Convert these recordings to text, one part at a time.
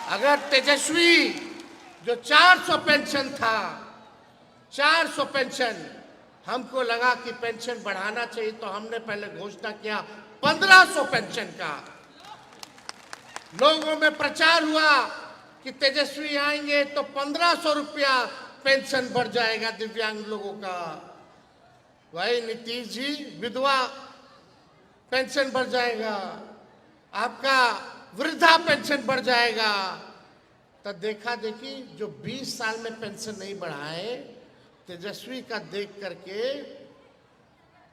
अगर तेजस्वी जो 400 पेंशन था, 400 पेंशन, हमको लगा कि पेंशन बढ़ाना चाहिए तो हमने पहले घोषणा किया 1500 पेंशन का। लोगों में प्रचार हुआ कि तेजस्वी आएंगे तो 1500 रुपया पेंशन बढ़ जाएगा दिव्यांग लोगों का। भाई नीतीश जी, विधवा पेंशन बढ़ जाएगा, आपका वृद्धा पेंशन बढ़ जाएगा। तब देखा देखी जो 20 साल में पेंशन नहीं बढ़ाए, तेजस्वी का देख करके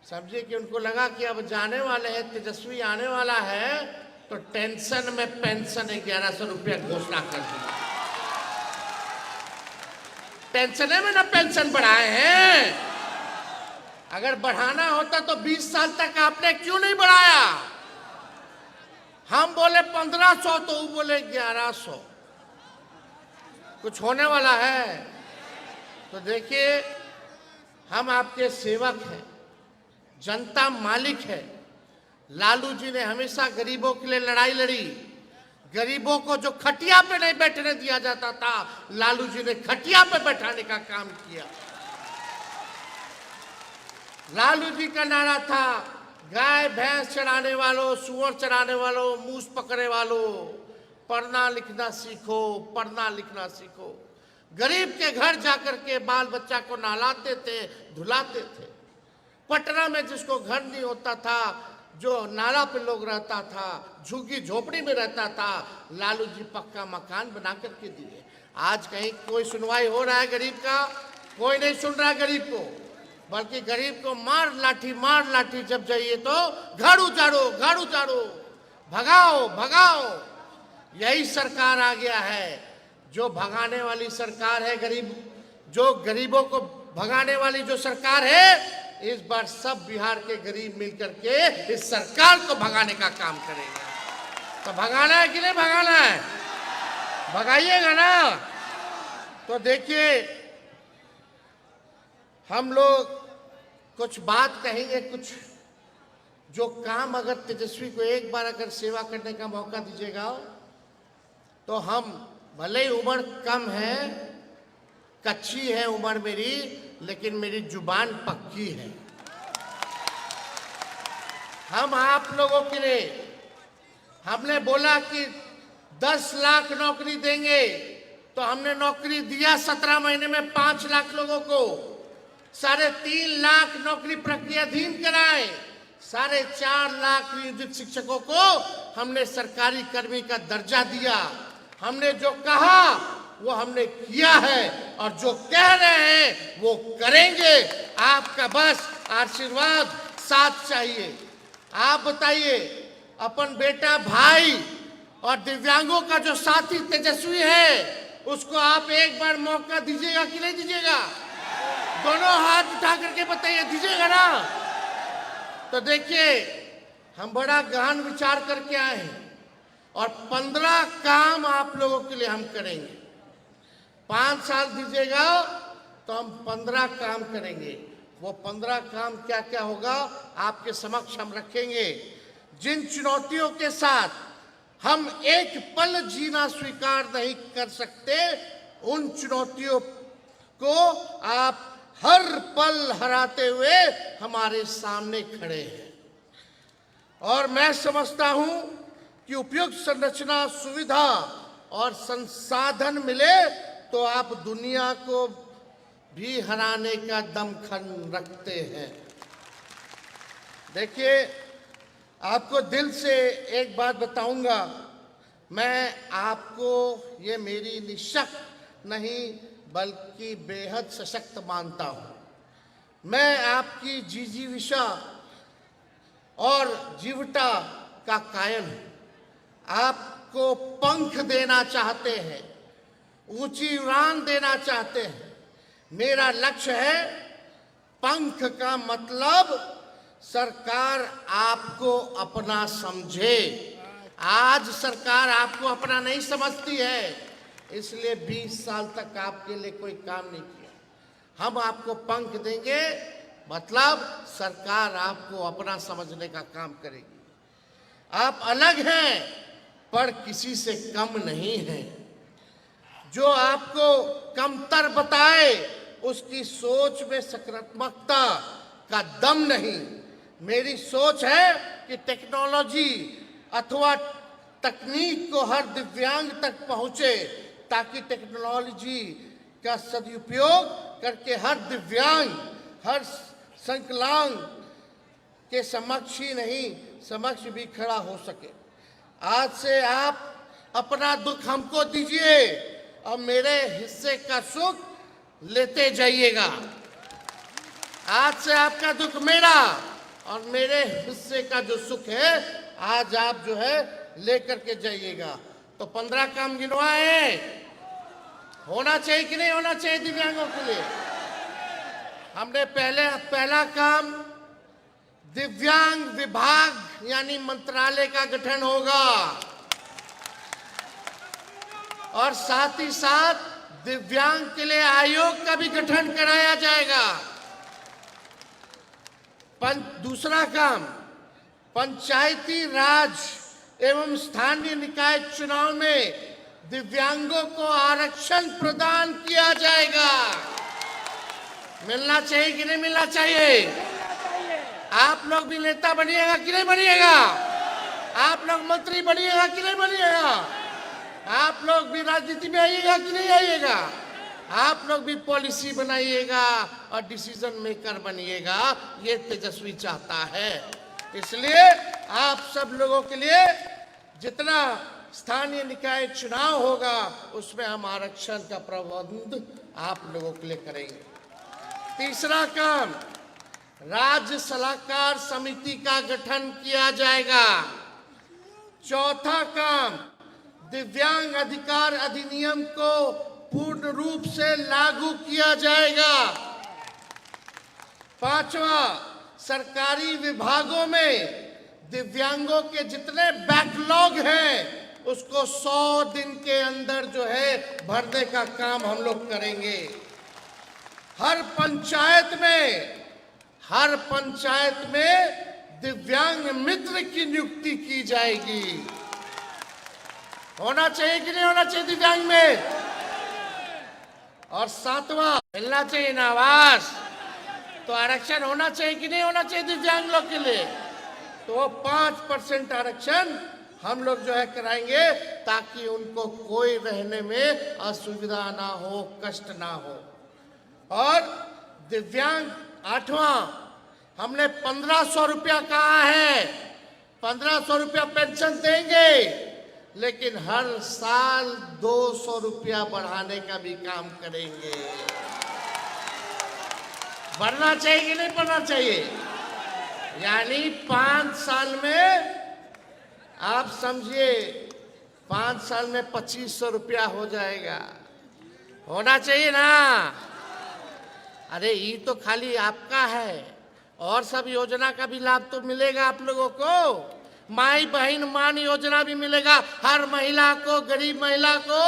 समझे कि उनको लगा कि अब जाने वाले हैं, तेजस्वी आने वाला है, तो टेंशन में पेंशन 1100 रुपया घोषणा कर दी। टेंशन में ना पेंशन बढ़ाए हैं। अगर बढ़ाना होता तो 20 साल तक आपने क्यों नहीं बढ़ाया? हम बोले 1500 तो वो बोले 1100। कुछ होने वाला है? तो देखिए, हम आपके सेवक हैं, जनता मालिक है। लालू जी ने हमेशा गरीबों के लिए लड़ाई लड़ी। गरीबों को जो खटिया पे नहीं बैठने दिया जाता था, लालू जी ने खटिया पे बैठाने का काम किया। लालू जी का नारा था, गाय भैंस चराने वालों, सुअर चराने वालों, मूस पकड़े वालों, पढ़ना लिखना सीखो, पढ़ना लिखना सीखो। गरीब के घर जाकर के बाल बच्चा को नहलाते थे, धुलाते थे। पटना में जिसको घर नहीं होता था, जो नाला पे लोग रहता था, झुग्गी झोपड़ी में रहता था, लालू जी पक्का मकान बना करके दिए। आज कहीं कोई सुनवाई हो रहा है गरीब का? कोई नहीं सुन रहा गरीब को, बल्कि गरीब को मार लाठी जब जाइए तो घर उजाड़ो, घर उजाड़ो, भगाओ भगाओ। यही सरकार आ गया है, जो भगाने वाली सरकार है। जो गरीबों को भगाने वाली जो सरकार है, इस बार सब बिहार के गरीब मिलकर के इस सरकार को भगाने का काम करेंगे। तो भगाना है कि नहीं भगाना है? भगाइएगा ना? तो देखिए, हम लोग कुछ बात कहेंगे, कुछ जो काम अगर तेजस्वी को एक बार अगर सेवा करने का मौका दीजिएगा तो हम, भले ही उम्र कम है, कच्ची है उम्र मेरी, लेकिन मेरी जुबान पक्की है। हम आप लोगों के लिए, हमने बोला कि 10 लाख नौकरी देंगे, तो हमने नौकरी दिया 17 महीने में 5 लाख लोगों को। 3.5 लाख नौकरी प्रक्रियाधीन कराए। 4.5 लाख नियोजित शिक्षकों को हमने सरकारी कर्मी का दर्जा दिया। हमने जो कहा वो हमने किया है, और जो कह रहे हैं वो करेंगे। आपका बस आशीर्वाद साथ चाहिए। आप बताइए, अपन बेटा भाई और दिव्यांगों का जो साथी तेजस्वी है, उसको आप एक बार मौका दीजिएगा कि नहीं दीजिएगा? दोनों हाथ उठा करके बताइए, दीजिएगा ना? तो देखिए, हम बड़ा गहन विचार करके आए हैं, और 15 काम आप लोगों के लिए हम करेंगे। 5 साल दीजिएगा तो हम 15 काम करेंगे। वो 15 काम क्या क्या होगा आपके समक्ष हम रखेंगे। जिन चुनौतियों के साथ हम एक पल जीना स्वीकार नहीं कर सकते, उन चुनौतियों को आप हर पल हराते हुए हमारे सामने खड़े हैं। और मैं समझता हूं कि उपयुक्त संरचना, सुविधा और संसाधन मिले तो आप दुनिया को भी हराने का दमखम रखते हैं। देखिए, आपको दिल से एक बात बताऊंगा, मैं आपको, ये मेरी निशक नहीं बल्कि बेहद सशक्त मानता हूं। मैं आपकी जिजीविषा और जीवटा का कायल हूं। आपको पंख देना चाहते हैं, ऊंची उड़ान देना चाहते हैं। मेरा लक्ष्य है, पंख का मतलब सरकार आपको अपना समझे। आज सरकार आपको अपना नहीं समझती है, इसलिए 20 साल तक आपके लिए कोई काम नहीं किया। हम आपको पंख देंगे, मतलब सरकार आपको अपना समझने का काम करेगी। आप अलग हैं, पर किसी से कम नहीं हैं। जो आपको कमतर बताए उसकी सोच में सकारात्मकता का दम नहीं। मेरी सोच है कि टेक्नोलॉजी अथवा तकनीक को हर दिव्यांग तक पहुंचे, ताकि टेक्नोलॉजी का सदुपयोग करके हर दिव्यांग, हर संकलांग के समक्ष ही नहीं, समक्ष भी खड़ा हो सके। आज से आप अपना दुख हमको दीजिए और मेरे हिस्से का सुख लेते जाइएगा। आज से आपका दुख मेरा और मेरे हिस्से का जो सुख है आज आप जो है लेकर के जाइएगा। तो 15 काम गिनवाए, होना चाहिए कि नहीं होना चाहिए दिव्यांगों के लिए? हमने पहला काम दिव्यांग विभाग यानी मंत्रालय का गठन होगा और साथ ही साथ दिव्यांग के लिए आयोग का भी गठन कराया जाएगा। दूसरा काम, पंचायती राज एवं स्थानीय निकाय चुनाव में दिव्यांगों को आरक्षण प्रदान किया जाएगा। मिलना चाहिए कि नहीं मिलना चाहिए? आप लोग भी नेता बनिएगा कि नहीं बनिएगा? आप लोग मंत्री बनिएगा कि नहीं बनिएगा? आप लोग भी राजनीति में आइएगा कि नहीं आइएगा? आप लोग भी पॉलिसी बनाइएगा और डिसीजन मेकर बनिएगा, ये तेजस्वी चाहता है। इसलिए आप सब लोगों के लिए जितना स्थानीय निकाय चुनाव होगा उसमें हम आरक्षण का प्रबंध आप लोगों के लिए करेंगे। तीसरा काम, राज्य सलाहकार समिति का गठन किया जाएगा। चौथा काम, दिव्यांग अधिकार अधिनियम को पूर्ण रूप से लागू किया जाएगा। पांचवा, सरकारी विभागों में दिव्यांगों के जितने बैकलॉग हैं उसको 100 दिन के अंदर जो है भरने का काम हम लोग करेंगे। हर पंचायत में दिव्यांग मित्र की नियुक्ति की जाएगी। होना चाहिए कि नहीं होना चाहिए दिव्यांग में? और सातवां, मिलना चाहिए ना आवास, तो आरक्षण होना चाहिए कि नहीं होना चाहिए दिव्यांग लोग के लिए? तो 5% आरक्षण हम लोग जो है कराएंगे ताकि उनको कोई रहने में असुविधा ना हो, कष्ट ना हो। और दिव्यांग, आठवां, हमने 1500 रुपया कहा है। 1500 रुपया पेंशन देंगे, लेकिन हर साल 200 रुपया बढ़ाने का भी काम करेंगे। बढ़ना चाहिए कि नहीं बढ़ना चाहिए? यानी 5 साल में आप समझिए 5 साल में 2500 रुपया हो जाएगा। होना चाहिए ना? अरे ये तो खाली आपका है, और सब योजना का भी लाभ तो मिलेगा आप लोगों को। माई बहन मान योजना भी मिलेगा हर महिला को, गरीब महिला को,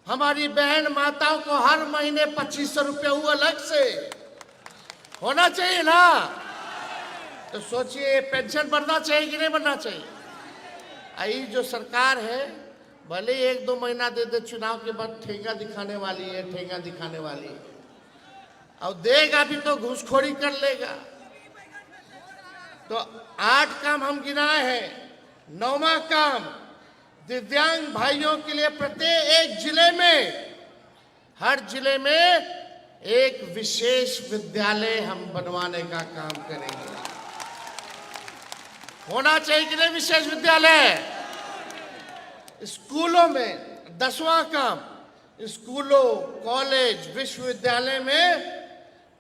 हमारी बहन माताओं को हर महीने 2500 रुपया हुआ अलग से। होना चाहिए ना? तो सोचिए पेंशन बढ़ना चाहिए कि नहीं बढ़ना चाहिए? आई जो सरकार है भले 1-2 महीना दे दे, चुनाव के बाद ठेंगा दिखाने वाली है, ठेंगा दिखाने वाली है। और देगा भी तो घूसखोरी कर लेगा। तो 8 काम हम गिनाए हैं। 9वां काम, दिव्यांग भाइयों के लिए प्रत्येक जिले में, हर जिले में एक विशेष विद्यालय हम बनवाने का काम करेंगे। होना चाहिए कि नहीं विशेष विद्यालय? स्कूलों में 10वां काम, स्कूलों, कॉलेज, विश्वविद्यालय में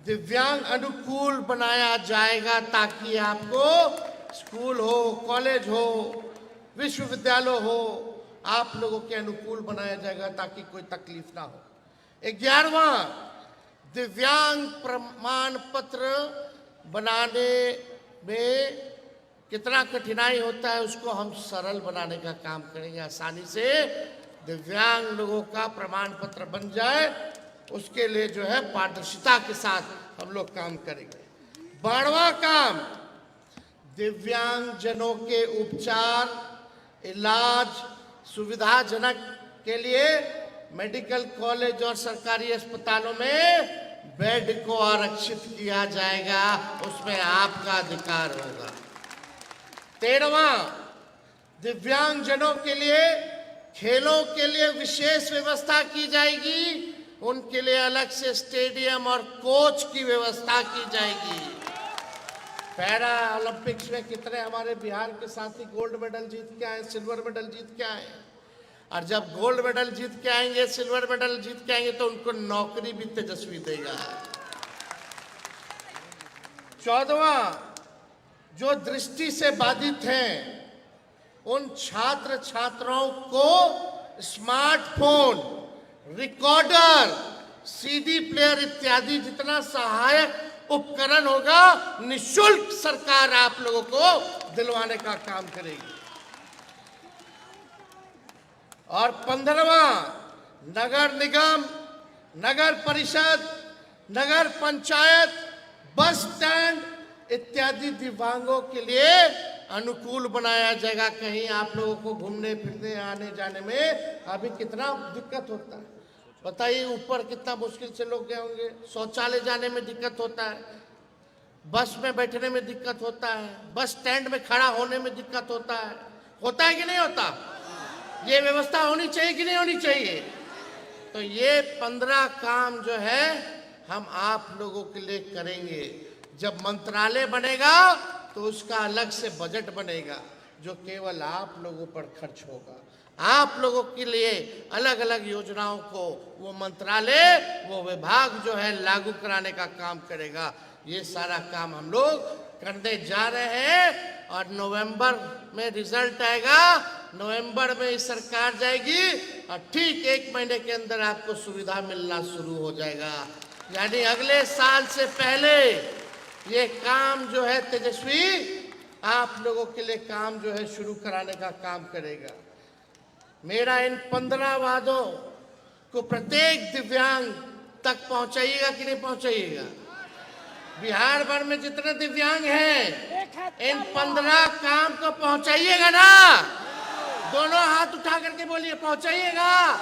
दिव्यांग अनुकूल बनाया जाएगा, ताकि आपको स्कूल हो, कॉलेज हो, विश्वविद्यालय हो, आप लोगों के अनुकूल बनाया जाएगा ताकि कोई तकलीफ ना हो। 11वां, दिव्यांग प्रमाण पत्र बनाने में कितना कठिनाई होता है उसको हम सरल बनाने का काम करेंगे। आसानी से दिव्यांग लोगों का प्रमाण पत्र बन जाए, उसके लिए जो है पारदर्शिता के साथ हम लोग काम करेंगे। 12वां काम, दिव्यांग जनों के उपचार, इलाज सुविधाजनक के लिए मेडिकल कॉलेज और सरकारी अस्पतालों में बेड को आरक्षित किया जाएगा, उसमें आपका अधिकार होगा। 13वां, दिव्यांगजनों के लिए खेलों के लिए विशेष व्यवस्था की जाएगी। उनके लिए अलग से स्टेडियम और कोच की व्यवस्था की जाएगी। पैरा ओलंपिक्स में कितने हमारे बिहार के साथी गोल्ड मेडल जीत के आए, सिल्वर मेडल जीत के आए, और जब गोल्ड मेडल जीत के आएंगे, सिल्वर मेडल जीत के आएंगे, तो उनको नौकरी भी तेजस्वी देगा। 14वां, जो दृष्टि से बाधित हैं उन छात्र छात्राओं को स्मार्टफोन, रिकॉर्डर, सीडी प्लेयर इत्यादि जितना सहायक उपकरण होगा, निःशुल्क सरकार आप लोगों को दिलवाने का काम करेगी। और 15वां, नगर निगम, नगर परिषद, नगर पंचायत, बस स्टैंड इत्यादि दिव्यांगों के लिए अनुकूल बनाया जाएगा। कहीं आप लोगों को घूमने फिरने आने जाने में अभी कितना दिक्कत होता है, बताइए। ऊपर कितना मुश्किल से लोग गए होंगे, शौचालय जाने में दिक्कत होता है, बस में बैठने में दिक्कत होता है, बस स्टैंड में खड़ा होने में दिक्कत होता है कि नहीं होता? ये व्यवस्था होनी चाहिए कि नहीं होनी चाहिए? तो ये 15 काम जो है हम आप लोगों के लिए करेंगे। जब मंत्रालय बनेगा तो उसका अलग से बजट बनेगा जो केवल आप लोगों पर खर्च होगा। आप लोगों के लिए अलग अलग योजनाओं को वो मंत्रालय, वो विभाग जो है लागू कराने का काम करेगा। ये सारा काम हम लोग करने जा रहे हैं और नवंबर में रिजल्ट आएगा। नवंबर में सरकार जाएगी और ठीक 1 महीने के अंदर आपको सुविधा मिलना शुरू हो जाएगा। यानी अगले साल से पहले ये काम जो है तेजस्वी आप लोगों के लिए काम जो है शुरू कराने का काम करेगा। मेरा इन 15 वादों को प्रत्येक दिव्यांग तक पहुंचाइएगा कि नहीं पहुंचाइएगा? बिहार भर में जितने दिव्यांग हैं इन 15 काम को पहुंचाइएगा ना? दोनों हाथ उठा करके बोलिए, पहुंचाइएगा।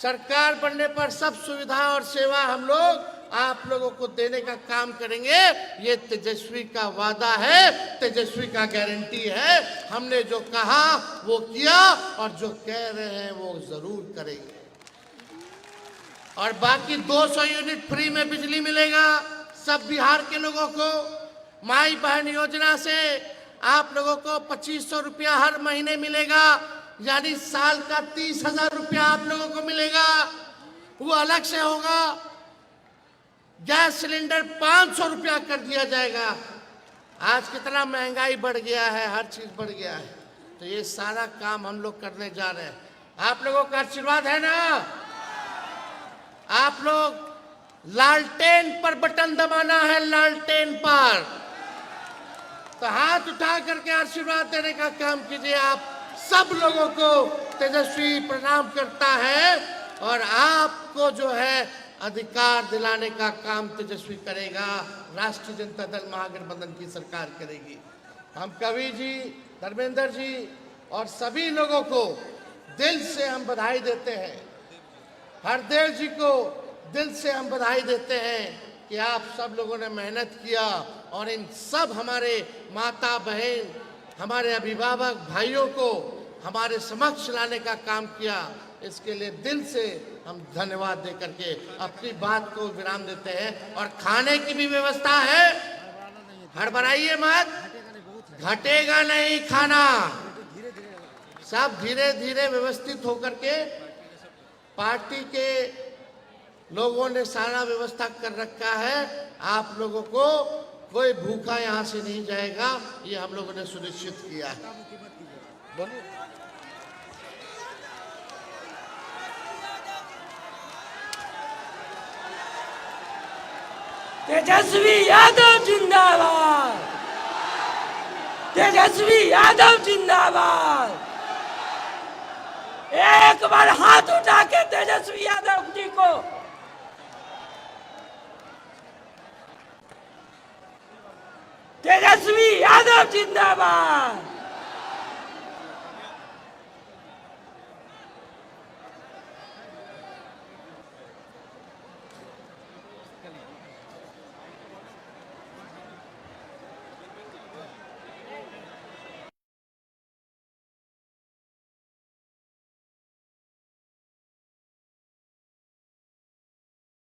सरकार बनने पर सब सुविधा और सेवा हम लोग आप लोगों को देने का काम करेंगे। ये तेजस्वी का वादा है, तेजस्वी का गारंटी है। हमने जो कहा वो किया और जो कह रहे हैं वो जरूर करेंगे। और बाकी 200 यूनिट फ्री में बिजली मिलेगा सब बिहार के लोगों को। माई बहन योजना से आप लोगों को 2500 रुपया हर महीने मिलेगा, यानी साल का 30,000 रुपया आप लोगों को मिलेगा। वो अलग से होगा। गैस सिलेंडर 500 रुपया कर दिया जाएगा। आज कितना महंगाई बढ़ गया है, हर चीज बढ़ गया है। तो ये सारा काम हम लोग करने जा रहे हैं। आप लोगों का आशीर्वाद है ना? आप लोग लालटेन पर बटन दबाना है, लालटेन पर। तो हाथ उठा करके आशीर्वाद देने का काम कीजिए। आप सब लोगों को तेजस्वी प्रणाम करता है और आपको जो है अधिकार दिलाने का काम तेजस्वी करेगा। राष्ट्रीय जनता दल महागठबंधन की सरकार करेगी। हम कवि जी, धर्मेंद्र जी और सभी लोगों को दिल से हम बधाई देते हैं। हरदेव जी को दिल से हम बधाई देते हैं कि आप सब लोगों ने मेहनत किया और इन सब हमारे माता बहन, हमारे अभिभावक भाइयों को हमारे समक्ष लाने का काम किया। इसके लिए दिल से हम धन्यवाद दे करके अपनी बात को विराम देते हैं। और खाने की भी व्यवस्था है, हड़बड़ाइए मत, घटेगा नहीं खाना। सब धीरे धीरे व्यवस्थित होकर के पार्टी के लोगों ने सारा व्यवस्था कर रखा है। आप लोगों को कोई भूखा यहाँ से नहीं जाएगा, ये हम लोगों ने सुनिश्चित किया है। बोलिए। तेजस्वी यादव जिंदाबाद, तेजस्वी यादव जिंदाबाद। एक बार हाथ उठा के तेजस्वी यादव जी को तेजस्वी यादव जिंदाबाद।